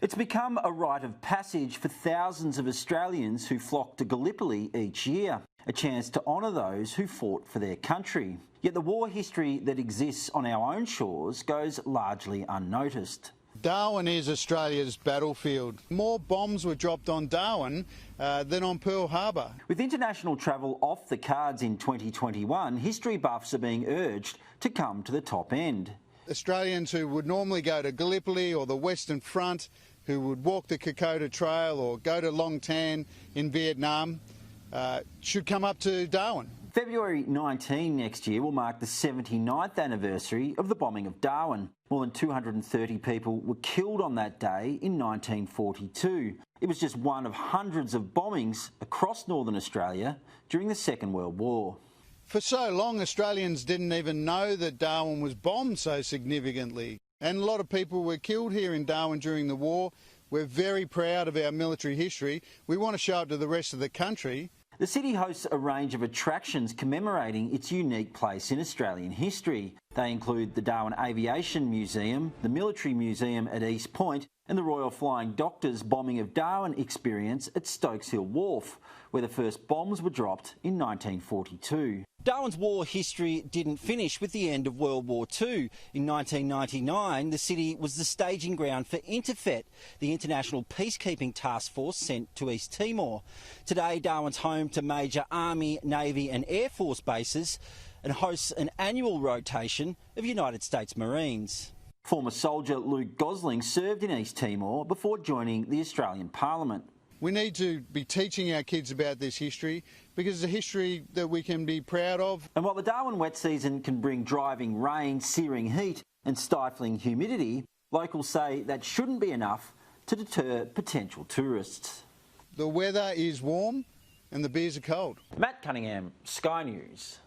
It's become a rite of passage for thousands of Australians who flock to Gallipoli each year, a chance to honour those who fought for their country. Yet the war history that exists on our own shores goes largely unnoticed. Darwin is Australia's battlefield. More bombs were dropped on Darwin than on Pearl Harbor. With international travel off the cards in 2021, history buffs are being urged to come to the top end. Australians who would normally go to Gallipoli or the Western Front, who would walk the Kokoda Trail or go to Long Tan in Vietnam, should come up to Darwin. February 19 next year will mark the 79th anniversary of the bombing of Darwin. More than 230 people were killed on that day in 1942. It was just one of hundreds of bombings across northern Australia during the Second World War. For so long, Australians didn't even know that Darwin was bombed so significantly. And a lot of people were killed here in Darwin during the war. We're very proud of our military history. We want to show it to the rest of the country. The city hosts a range of attractions commemorating its unique place in Australian history. They include the Darwin Aviation Museum, the Military Museum at East Point, and the Royal Flying Doctor's Bombing of Darwin experience at Stokes Hill Wharf, where the first bombs were dropped in 1942. Darwin's war history didn't finish with the end of World War II. In 1999, the city was the staging ground for Interfet, the international peacekeeping task force sent to East Timor. Today, Darwin's home to major Army, Navy and Air Force bases and hosts an annual rotation of United States Marines. Former soldier Luke Gosling served in East Timor before joining the Australian Parliament. We need to be teaching our kids about this history because it's a history that we can be proud of. And while the Darwin wet season can bring driving rain, searing heat and stifling humidity, locals say that shouldn't be enough to deter potential tourists. The weather is warm and the beers are cold. Matt Cunningham, Sky News.